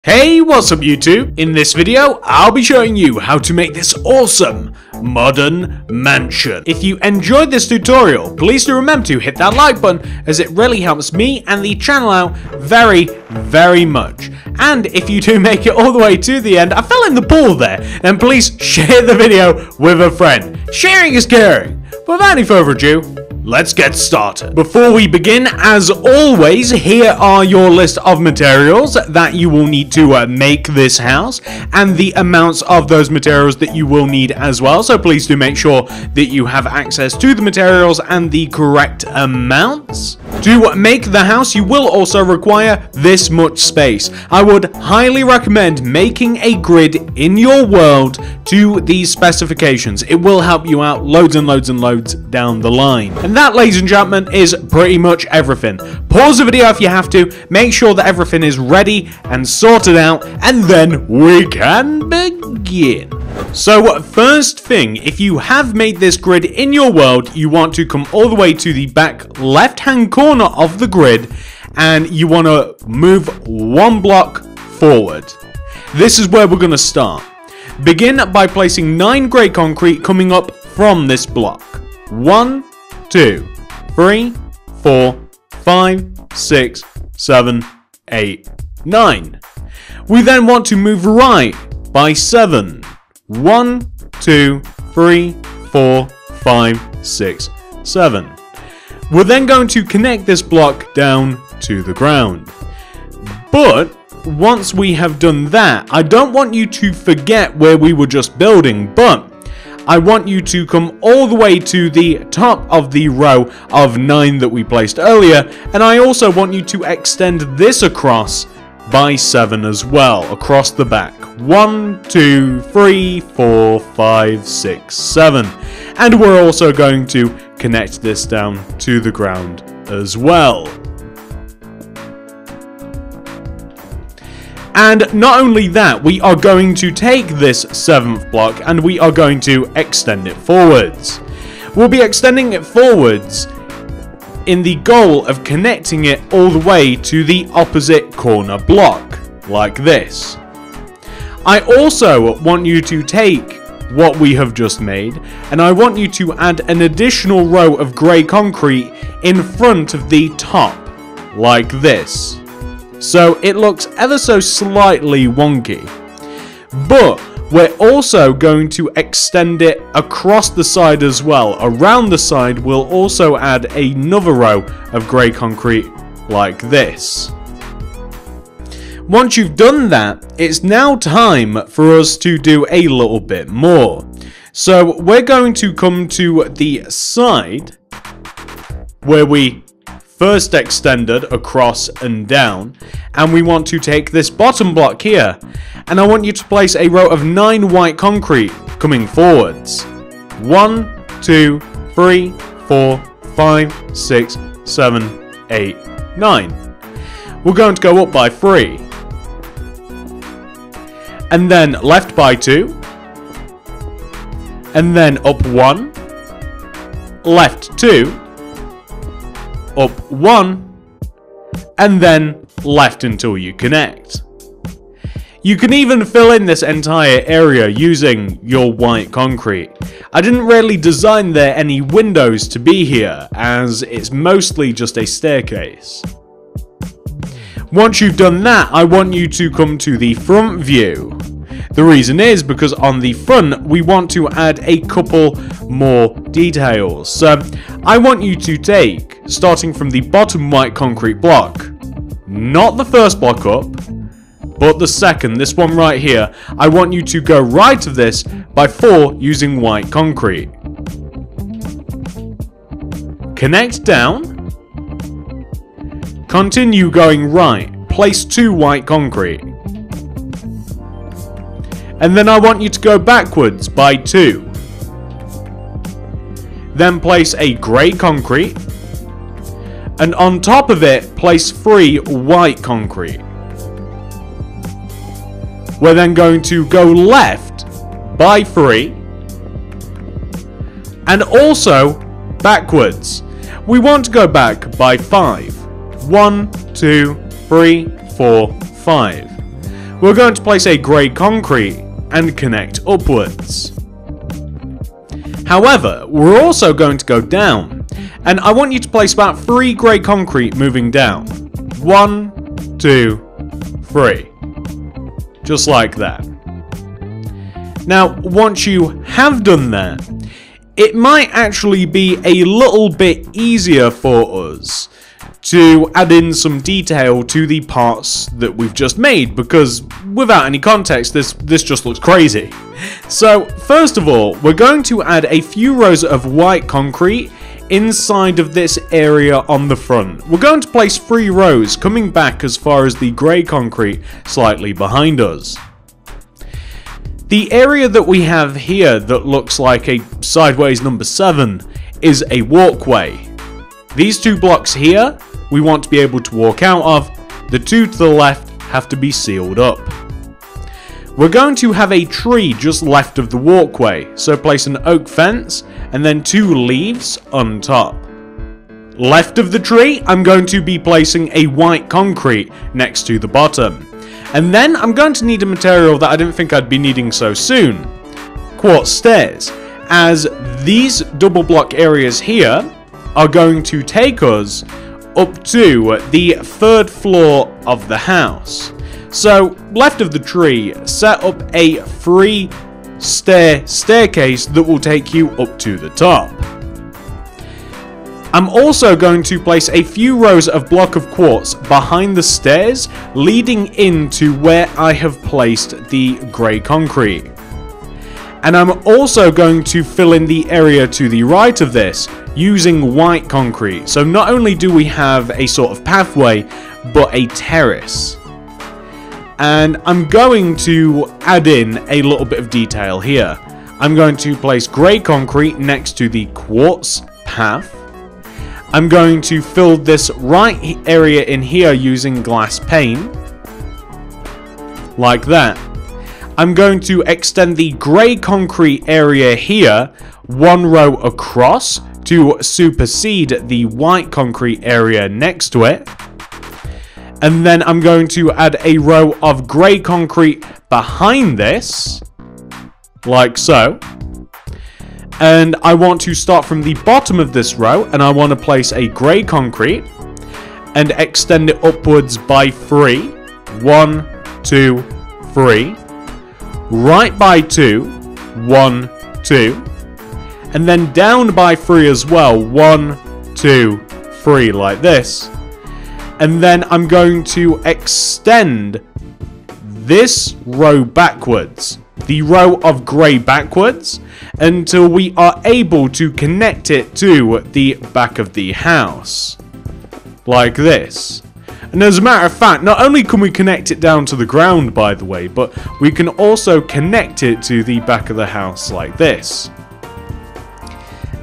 Hey, what's up YouTube? In this video, I'll be showing you how to make this awesome modern mansion. If you enjoyed this tutorial, please do remember to hit that like button as it really helps me and the channel out very much. And if you do make it all the way to the end, I fell in the pool there, then please share the video with a friend. Sharing is caring. Without any further ado, let's get started. Before we begin, as always, here are your list of materials that you will need to make this house and the amounts of those materials that you will need as well. So please do make sure that you have access to the materials and the correct amounts. To make the house, you will also require this much space. I would highly recommend making a grid in your world to these specifications. It will help you out loads and loads down the line. And that, ladies and gentlemen, is pretty much everything. Pause the video if you have to, make sure that everything is ready and sorted out, and then we can begin. So first thing, if you have made this grid in your world, you want to come all the way to the back left hand corner of the grid and you want to move one block forward. This is where we're going to start. Begin by placing 9 grey concrete coming up from this block. 1, 2, 3, 4, 5, 6, 7, 8, 9. We then want to move right by 7. 1, 2, 3, 4, 5, 6, 7. We're then going to connect this block down to the ground. But once we have done that, I don't want you to forget where we were just building, but I want you to come all the way to the top of the row of 9 that we placed earlier, and I also want you to extend this across by 7 as well, across the back. 1, 2, 3, 4, 5, 6, 7. And we're also going to connect this down to the ground as well. And not only that, we are going to take this 7th block and we are going to extend it forwards. We'll be extending it forwards in the goal of connecting it all the way to the opposite corner block, like this. I also want you to take what we have just made and I want you to add an additional row of grey concrete in front of the top, like this. So it looks ever so slightly wonky. But we're also going to extend it across the side as well. Around the side we'll also add another row of grey concrete like this. Once you've done that, it's now time for us to do a little bit more. So we're going to come to the side where we first extended across and down, and we want to take this bottom block here, and I want you to place a row of 9 white concrete coming forwards. 1, 2, 3, 4, 5, 6, 7, 8, 9. We're going to go up by 3. And then left by 2. And then up 1. Left 2. Up 1, and then left until you connect. You can even fill in this entire area using your white concrete. I didn't really design there any windows to be here, as it's mostly just a staircase. Once you've done that, I want you to come to the front view. The reason is because on the front we want to add a couple more details. So I want you to take, starting from the bottom white concrete block, not the first block up, but the second, this one right here, I want you to go right of this by 4 using white concrete. Connect down, continue going right, place 2 white concrete. And then I want you to go backwards by 2. Then place a grey concrete. And on top of it, place 3 white concrete. We're then going to go left by 3. And also backwards. We want to go back by 5. 1, 2, 3, 4, 5. we're going to place a grey concrete and connect upwards. However, we're also going to go down, and I want you to place about 3 grey concrete moving down. 1, 2, 3. Just like that. Now, once you have done that, it might actually be a little bit easier for us to add in some detail to the parts that we've just made, because without any context, this just looks crazy. So, first of all, we're going to add a few rows of white concrete inside of this area on the front. We're going to place 3 rows coming back as far as the grey concrete slightly behind us. The area that we have here that looks like a sideways number 7 is a walkway. These 2 blocks here we want to be able to walk out of. The 2 to the left have to be sealed up. We're going to have a tree just left of the walkway, so place an oak fence and then 2 leaves on top. Left of the tree, I'm going to be placing a white concrete next to the bottom. And then I'm going to need a material that I didn't think I'd be needing so soon. Quartz stairs, as these double block areas here are going to take us up to the 3rd floor of the house. So, left of the tree, set up a 3 staircase that will take you up to the top. I'm also going to place a few rows of block of quartz behind the stairs, leading into where I have placed the grey concrete. And I'm also going to fill in the area to the right of this using white concrete. So not only do we have a sort of pathway, but a terrace. And I'm going to add in a little bit of detail here. I'm going to place grey concrete next to the quartz path. I'm going to fill this right area in here using glass pane. Like that. I'm going to extend the grey concrete area here 1 row across to supersede the white concrete area next to it. And then I'm going to add a row of grey concrete behind this, like so. And I want to start from the bottom of this row, and I want to place a grey concrete and extend it upwards by 3. 1, 2, 3. Right by 2. 1, 2. And then down by 3 as well. 1, 2, 3, like this. And then I'm going to extend this row backwards, the row of grey backwards, until we are able to connect it to the back of the house. Like this. And as a matter of fact, not only can we connect it down to the ground, by the way, but we can also connect it to the back of the house like this.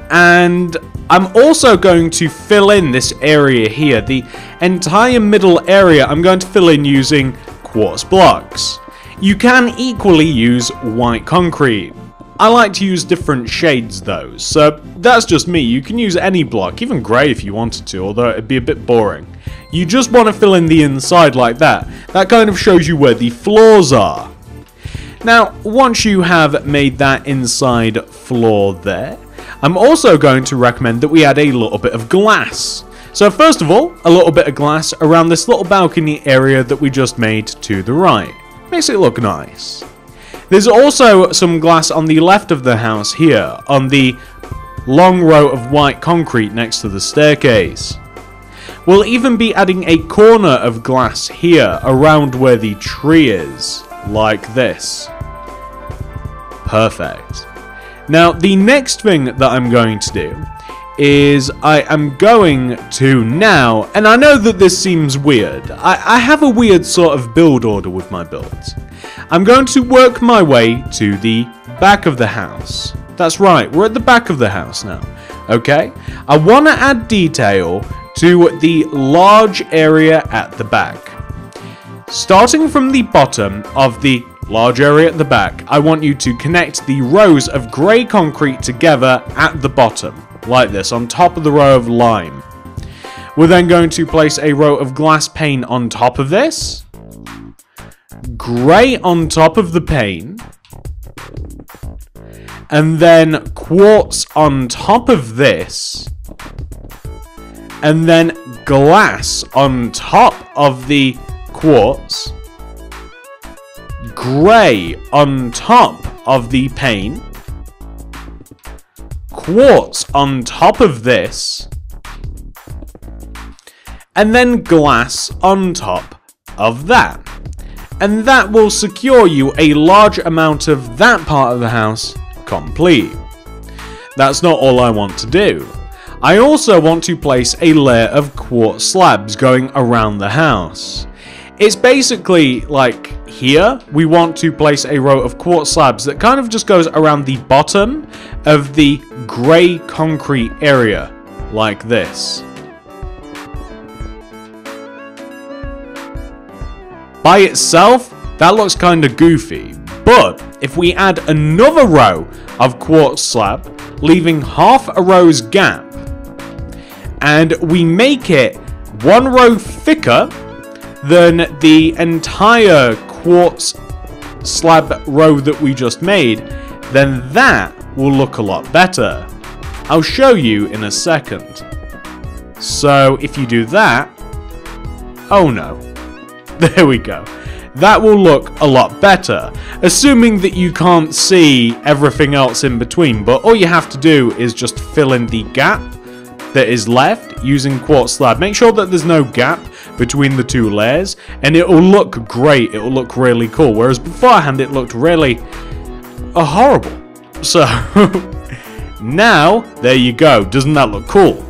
And I'm also going to fill in this area here. The entire middle area I'm going to fill in using quartz blocks. You can equally use white concrete. I like to use different shades though, so that's just me. You can use any block, even grey if you wanted to, although it'd be a bit boring. You just want to fill in the inside like that. That kind of shows you where the floors are. Now, once you have made that inside floor there, I'm also going to recommend that we add a little bit of glass. So first of all, a little bit of glass around this little balcony area that we just made to the right. Makes it look nice. There's also some glass on the left of the house here, on the long row of white concrete next to the staircase. We'll even be adding a corner of glass here around where the tree is, like this. Perfect. Now, the next thing that I'm going to do is I am going to now, and I know that this seems weird, I have a weird sort of build order with my builds. I'm going to work my way to the back of the house. That's right, we're at the back of the house now, okay? I want to add detail to the large area at the back. Starting from the bottom of the large area at the back, I want you to connect the rows of grey concrete together at the bottom, like this, on top of the row of lime. We're then going to place a row of glass pane on top of this, grey on top of the pane, and then quartz on top of this, and then glass on top of the quartz, grey on top of the pane, quartz on top of this, and then glass on top of that. And that will secure you a large amount of that part of the house complete. That's not all I want to do. I also want to place a layer of quartz slabs going around the house. It's basically like here, we want to place a row of quartz slabs that kind of just goes around the bottom of the grey concrete area, like this. By itself, that looks kind of goofy, but if we add another row of quartz slab, leaving half a row's gap, and we make it one row thicker than the entire quartz slab row that we just made, then that will look a lot better. I'll show you in a second. So if you do that, oh no, there we go. That will look a lot better, assuming that you can't see everything else in between, but all you have to do is just fill in the gap that is left using quartz slab. Make sure that there's no gap between the two layers, and it will look great. It will look really cool, whereas beforehand it looked really horrible. So now there you go. Doesn't that look cool?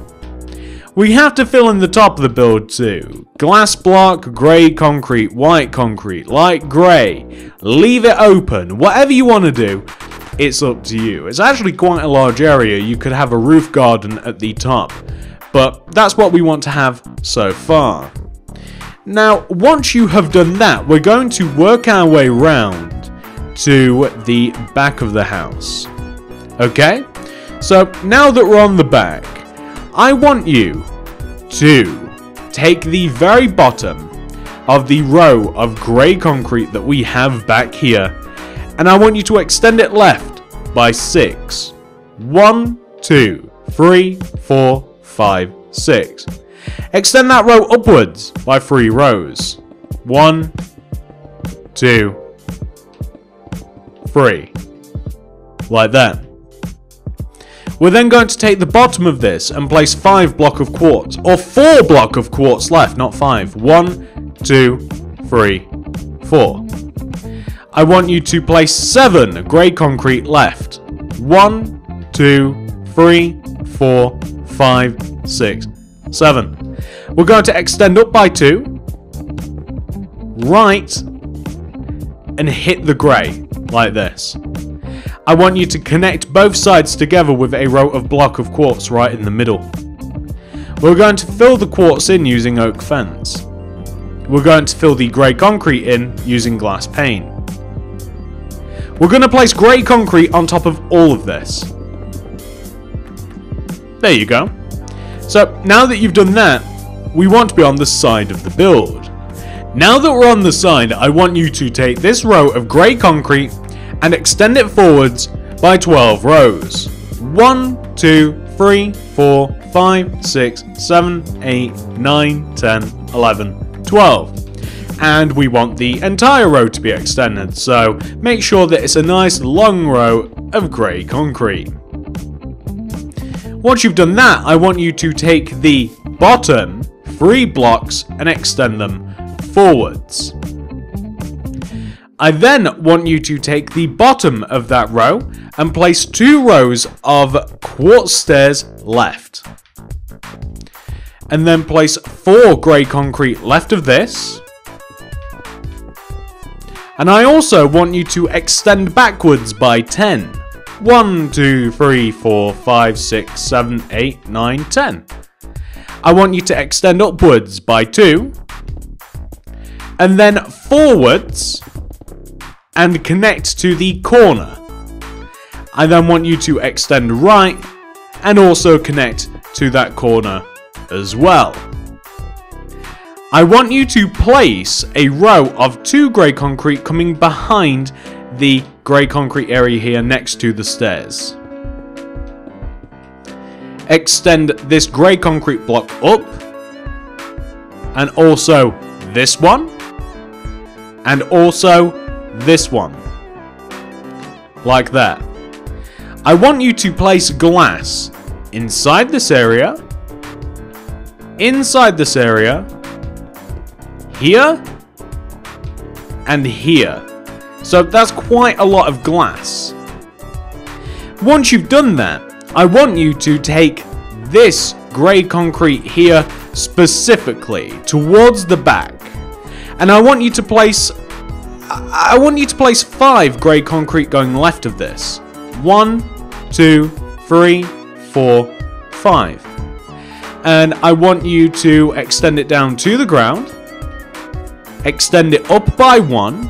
We have to fill in the top of the build too. Glass block, grey concrete, white concrete, light grey. Leave it open. Whatever you want to do, it's up to you. It's actually quite a large area. You could have a roof garden at the top, but that's what we want to have so far. Now, once you have done that, we're going to work our way round to the back of the house. Okay? So now that we're on the back, I want you to take the very bottom of the row of grey concrete that we have back here, and I want you to extend it left by 6. 1, 2, 3, 4, 5, 6. Extend that row upwards by 3 rows. 1, 2, 3. Like that. We're then going to take the bottom of this and place 5 block of quartz, or 4 block of quartz left, not 5. 1, 2, 3, 4. I want you to place 7 grey concrete left. 1, 2, 3, 4, 5, 6, 7. We're going to extend up by 2, right, and hit the grey, like this. I want you to connect both sides together with a row of block of quartz right in the middle. We're going to fill the quartz in using oak fence. We're going to fill the grey concrete in using glass pane. We're going to place grey concrete on top of all of this. There you go. So now that you've done that, we want to be on the side of the build. Now that we're on the side, I want you to take this row of grey concrete and extend it forwards by 12 rows. 1, 2, 3, 4, 5, 6, 7, 8, 9, 10, 11, 12. And we want the entire row to be extended, so make sure that it's a nice long row of grey concrete. Once you've done that, I want you to take the bottom 3 blocks and extend them forwards. I then want you to take the bottom of that row and place 2 rows of quartz stairs left. And then place 4 grey concrete left of this. And I also want you to extend backwards by 10. 1, 2, 3, 4, 5, 6, 7, 8, 9, 10. I want you to extend upwards by 2. And then forwards and connect to the corner. I then want you to extend right and also connect to that corner as well. I want you to place a row of 2 grey concrete coming behind the grey concrete area here next to the stairs. Extend this grey concrete block up, and also this one, and also this one, like that. I want you to place glass inside this area, here, and here. So that's quite a lot of glass. Once you've done that, I want you to take this grey concrete here specifically towards the back, and I want you to place 5 grey concrete going left of this. 1, 2, 3, 4, 5. And I want you to extend it down to the ground, extend it up by 1,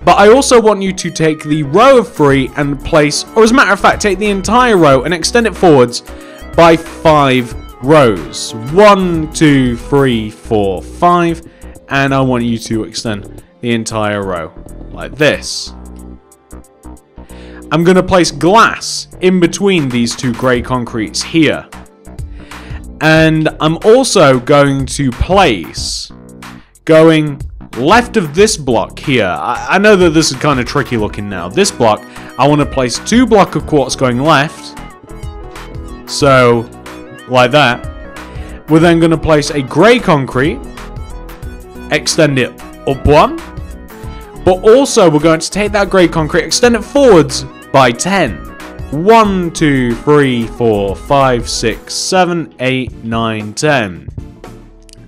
but I also want you to take the row of 3 and place, or as a matter of fact, take the entire row and extend it forwards by 5 rows. 1, 2, 3, 4, 5, and I want you to extend the entire row like this. I'm going to place glass in between these 2 grey concretes here. And I'm also going to place, going left of this block here. I know that this is kind of tricky looking now. This block, I want to place 2 blocks of quartz going left. So, like that. We're then going to place a grey concrete, extend it up 1. But also, we're going to take that grey concrete, extend it forwards by 10. 1, 2, 3, 4, 5, 6, 7, 8, 9, 10.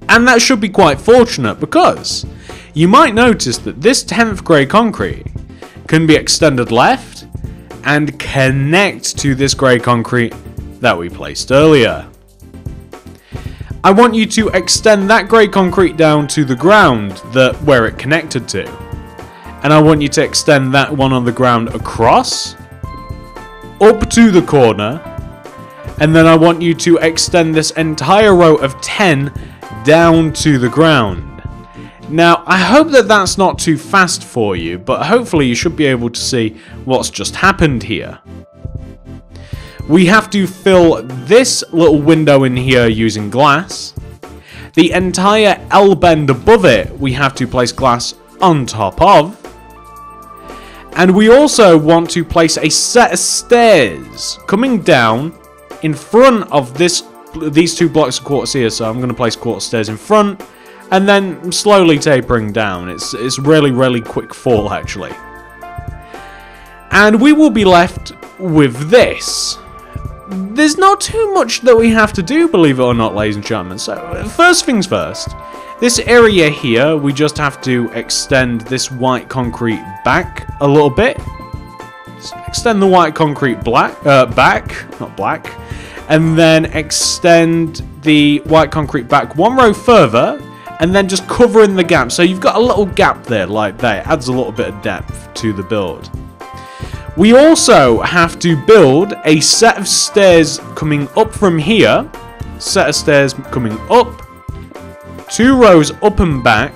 And that should be quite fortunate because you might notice that this 10th grey concrete can be extended left and connect to this grey concrete that we placed earlier. I want you to extend that grey concrete down to the ground where it connected to. And I want you to extend that one on the ground across, up to the corner, and then I want you to extend this entire row of 10 down to the ground. Now, I hope that that's not too fast for you, but hopefully you should be able to see what's just happened here. We have to fill this little window in here using glass. The entire L-bend above it, we have to place glass on top of. And we also want to place a set of stairs coming down in front of these 2 blocks of quartz here. So I'm going to place quartz stairs in front and then slowly tapering down. It's really quick fall actually. And we will be left with this. There's not too much that we have to do, believe it or not, ladies and gentlemen. So first things first. This area here, we just have to extend this white concrete back a little bit. Extend the white concrete back, not black. And then extend the white concrete back 1 row further. And then just cover in the gap. So you've got a little gap there, like that. It adds a little bit of depth to the build. We also have to build a set of stairs coming up from here. Set of stairs coming up. 2 rows up and back.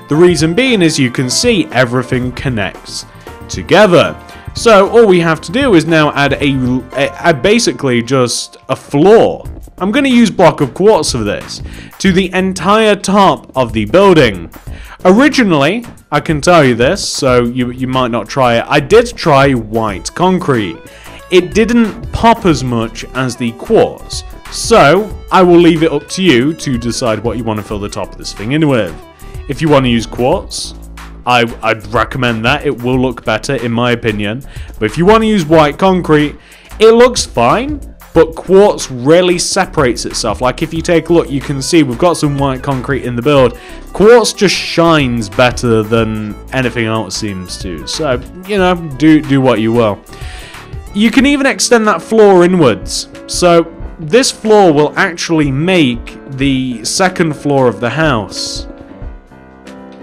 The reason being is you can see everything connects together. So all we have to do is now add basically just a floor. I'm going to use block of quartz for this to the entire top of the building. Originally, I can tell you this, so you might not try it. I did try white concrete. It didn't pop as much as the quartz. So, I will leave it up to you to decide what you want to fill the top of this thing in with. If you want to use quartz, I'd recommend that. It will look better, in my opinion. But if you want to use white concrete, it looks fine, but quartz really separates itself. Like, if you take a look, you can see we've got some white concrete in the build. Quartz just shines better than anything else seems to. So, you know, do what you will. You can even extend that floor inwards. So, this floor will actually make the second floor of the house.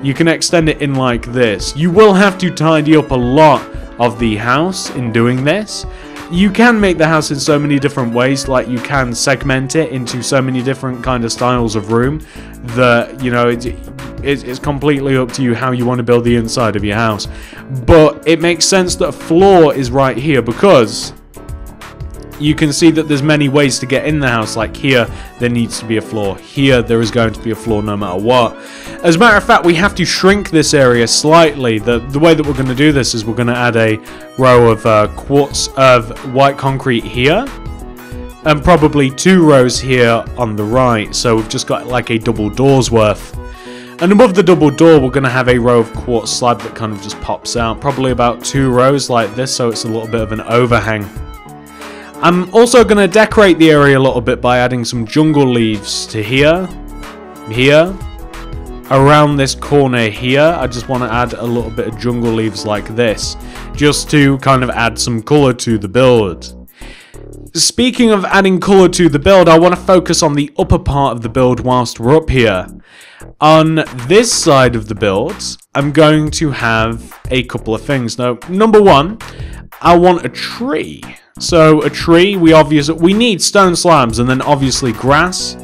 You can extend it in like this. You will have to tidy up a lot of the house in doing this. You can make the house in so many different ways, like you can segment it into so many different kind of styles of room that, you know, it's completely up to you how you want to build the inside of your house. But it makes sense that a floor is right here because you can see that there's many ways to get in the house. Like here, there needs to be a floor. Here, there is going to be a floor no matter what. As a matter of fact, we have to shrink this area slightly. The way that we're going to do this is we're going to add a row of quartz of white concrete here. And probably 2 rows here on the right. So we've just got like a double door's worth. And above the double door, we're going to have a row of quartz slab that kind of just pops out. Probably about 2 rows like this, so it's a little bit of an overhang. I'm also going to decorate the area a little bit by adding some jungle leaves to here, around this corner here. I just want to add a little bit of jungle leaves like this, just to kind of add some color to the build. Speaking of adding color to the build, I want to focus on the upper part of the build whilst we're up here. On this side of the build, I'm going to have a couple of things. Now, number one, I want a tree. So a tree, we need stone slabs, and then obviously grass,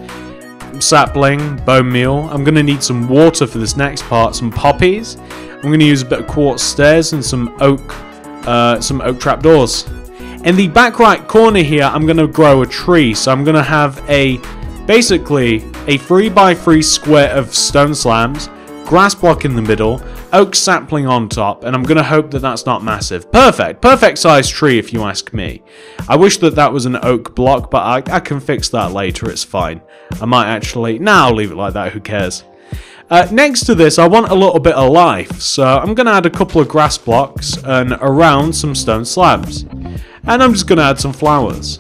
sapling, bone meal. I'm going to need some water for this next part, some poppies. I'm going to use a bit of quartz stairs and some oak trapdoors. In the back right corner here, I'm going to grow a tree. So I'm going to have basically a 3x3 square of stone slabs, grass block in the middle, oak sapling on top, and I'm going to hope that that's not massive. Perfect sized tree if you ask me. I wish that that was an oak block, but I can fix that later, it's fine. I might actually, I'll leave it like that, who cares. Next to this, I want a little bit of life, so I'm going to add a couple of grass blocks and around some stone slabs. And I'm just going to add some flowers.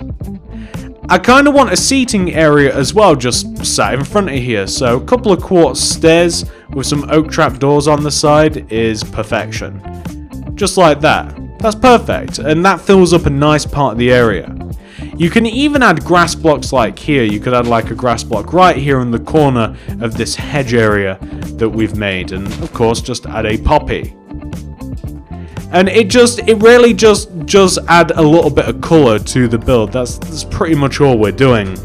I kind of want a seating area as well, just sat in front of here. So a couple of quartz stairs with some oak trapdoors on the side is perfection. Just like that. That's perfect. And that fills up a nice part of the area. You can even add grass blocks like here. You could add like a grass block right here in the corner of this hedge area that we've made. And of course, just add a poppy. And it really just add a little bit of color to the build. That's pretty much all we're doing.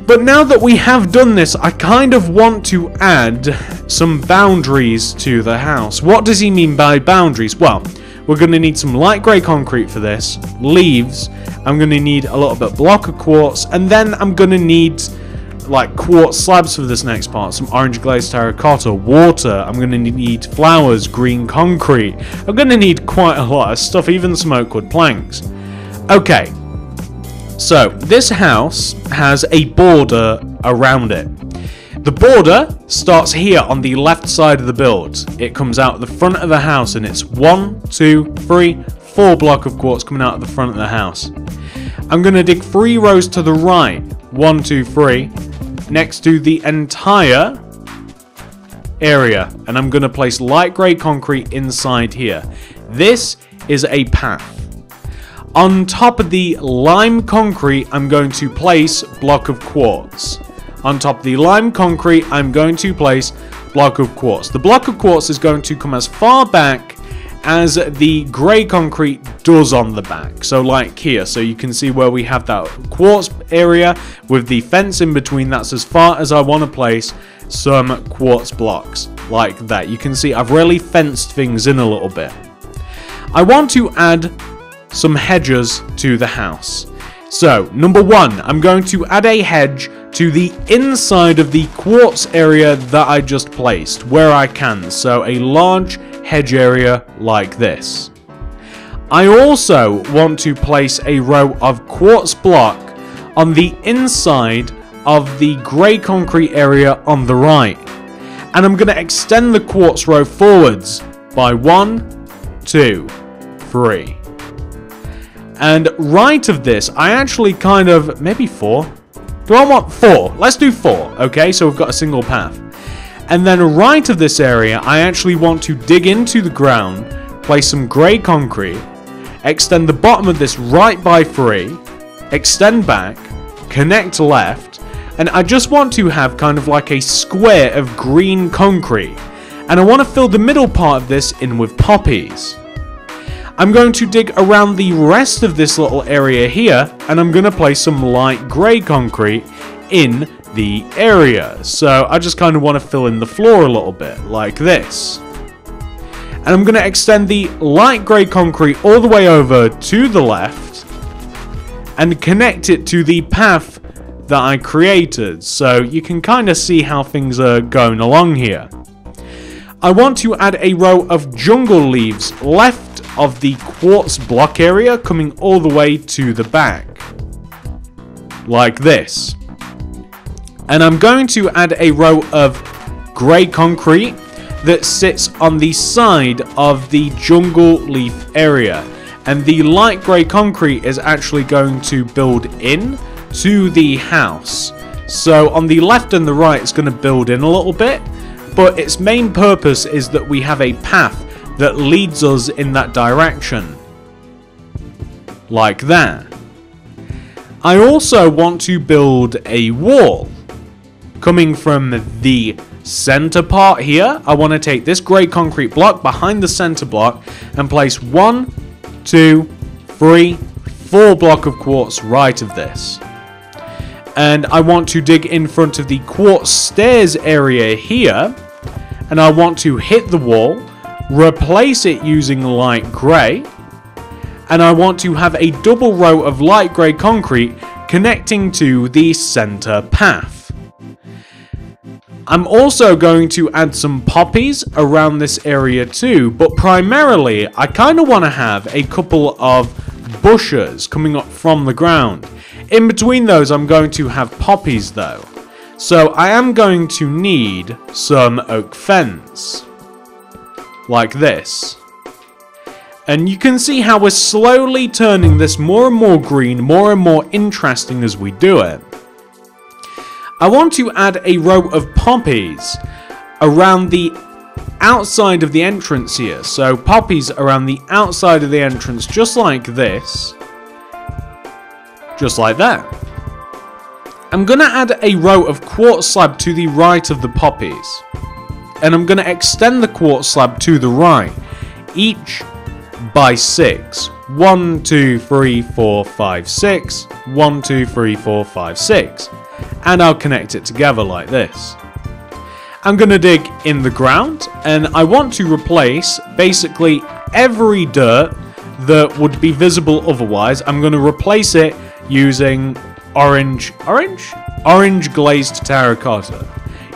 But now that we have done this, I kind of want to add some boundaries to the house. What does he mean by boundaries? Well, we're going to need some light grey concrete for this, leaves, I'm going to need a little bit of block of quartz, and then I'm going to need like quartz slabs for this next part, some orange glazed terracotta, water, I'm going to need flowers, green concrete, I'm going to need quite a lot of stuff, even some oak wood planks. Okay, so this house has a border around it. The border starts here on the left side of the build. It comes out the front of the house and it's 1, 2, 3, 4 block of quartz coming out of the front of the house. I'm going to dig 3 rows to the right, 1, 2, 3, next to the entire area, and I'm going to place light grey concrete inside here. This is a path. On top of the lime concrete, I'm going to place block of quartz. On top of the lime concrete, I'm going to place block of quartz. The block of quartz is going to come as far back as the grey concrete does on the back. So like here, so you can see where we have that quartz area with the fence in between. That's as far as I want to place some quartz blocks like that. You can see I've really fenced things in a little bit. I want to add some hedges to the house. So number 1, I'm going to add a hedge to the inside of the quartz area that I just placed where I can. So a large hedge area like this. I also want to place a row of quartz block on the inside of the grey concrete area on the right. And I'm going to extend the quartz row forwards by 1, 2, 3. And right of this, I actually kind of, maybe 4. Do I want 4? Let's do 4, okay? So we've got a single path. And then right of this area, I actually want to dig into the ground, place some grey concrete, extend the bottom of this right by 3, extend back, connect left, and I just want to have kind of like a square of green concrete. And I want to fill the middle part of this in with poppies. I'm going to dig around the rest of this little area here, and I'm going to place some light grey concrete in the area. So I just kind of want to fill in the floor a little bit, like this. And I'm going to extend the light grey concrete all the way over to the left, and connect it to the path that I created, so you can kind of see how things are going along here. I want to add a row of jungle leaves left of the quartz block area coming all the way to the back, like this. And I'm going to add a row of grey concrete that sits on the side of the jungle leaf area, and the light grey concrete is actually going to build in to the house. So on the left and the right it's going to build in a little bit, but its main purpose is that we have a path that leads us in that direction, like that. I also want to build a wall coming from the center part here. I want to take this grey concrete block behind the center block and place 1, 2, 3, 4 block of quartz right of this. And I want to dig in front of the quartz stairs area here, and I want to hit the wall, replace it using light grey, and I want to have a double row of light grey concrete connecting to the center path. I'm also going to add some poppies around this area too, but primarily I kind of want to have a couple of bushes coming up from the ground. In between those I'm going to have poppies though, so I am going to need some oak fence, like this. And you can see how we're slowly turning this more and more green, more and more interesting as we do it. I want to add a row of poppies around the outside of the entrance here. So poppies around the outside of the entrance, just like this. Just like that. I'm going to add a row of quartz slab to the right of the poppies. And I'm going to extend the quartz slab to the right, each by 6. 1, 2, 3, 4, 5, 6. 1, 2, 3, 4, 5, 6. And I'll connect it together like this. I'm going to dig in the ground, and I want to replace basically every dirt that would be visible otherwise. I'm going to replace it using orange glazed terracotta.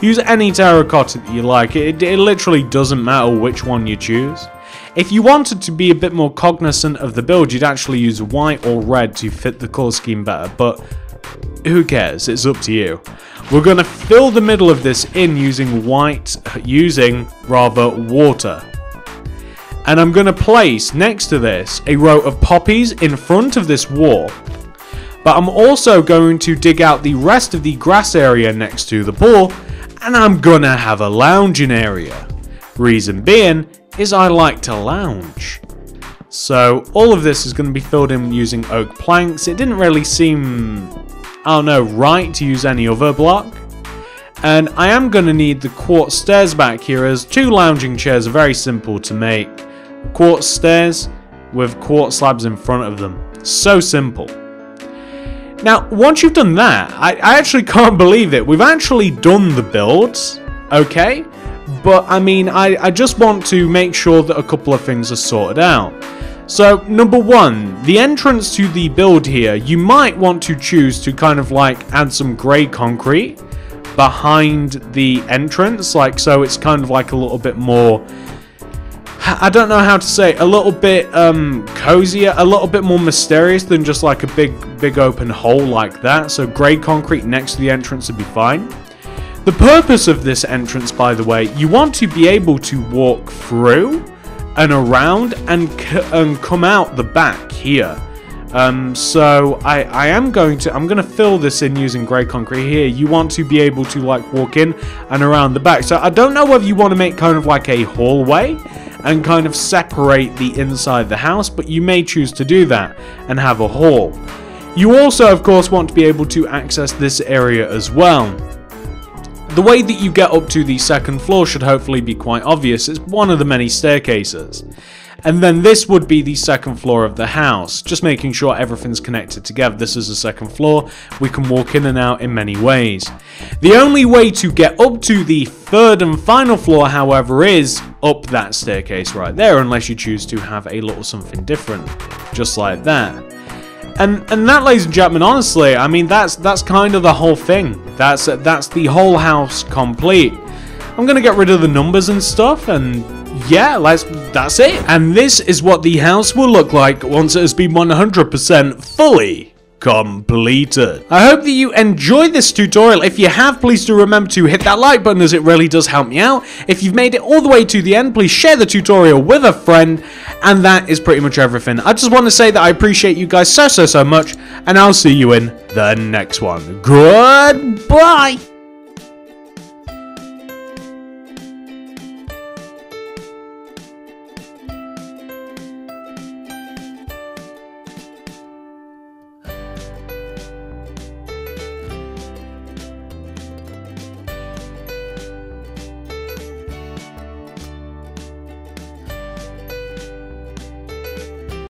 Use any terracotta that you like. It literally doesn't matter which one you choose. If you wanted to be a bit more cognizant of the build, you'd actually use white or red to fit the colour scheme better, but who cares? It's up to you. We're going to fill the middle of this in using water. And I'm going to place next to this a row of poppies in front of this wall. But I'm also going to dig out the rest of the grass area next to the pool, and I'm going to have a lounging area. Reason being is I like to lounge. So all of this is going to be filled in using oak planks. It didn't really seem, I don't know, right to use any other block. And I am going to need the quartz stairs back here, as 2 lounging chairs are very simple to make. Quartz stairs with quartz slabs in front of them. So simple. Now, once you've done that, I actually can't believe it. We've actually done the builds, okay? But, I mean, I just want to make sure that a couple of things are sorted out. So, number 1, the entrance to the build here, you might want to choose to kind of like add some grey concrete behind the entrance, like so it's kind of like a little bit more, I don't know how to say, a little bit cozier, a little bit more mysterious than just like a big open hole like that. So grey concrete next to the entrance would be fine. The purpose of this entrance, by the way, you want to be able to walk through and around and come out the back here. So I'm going to fill this in using grey concrete here. You want to be able to like walk in and around the back. So I don't know whether you want to make kind of like a hallway and kind of separate the inside of the house, but you may choose to do that and have a hall. You also, of course, want to be able to access this area as well. The way that you get up to the second floor should hopefully be quite obvious. It's one of the many staircases. And then this would be the second floor of the house, just making sure everything's connected together. This is the second floor. We can walk in and out in many ways. The only way to get up to the third and final floor, however, is up that staircase right there, unless you choose to have a little something different, just like that. And that, ladies and gentlemen, honestly, I mean, that's kind of the whole thing. That's the whole house complete. I'm gonna get rid of the numbers and stuff, and yeah, that's it. And this is what the house will look like once it has been 100% fully completed. I hope that you enjoyed this tutorial. If you have, please do remember to hit that like button, as it really does help me out. If you've made it all the way to the end, please share the tutorial with a friend. And that is pretty much everything. I just want to say that I appreciate you guys so much, and I'll see you in the next one. Goodbye!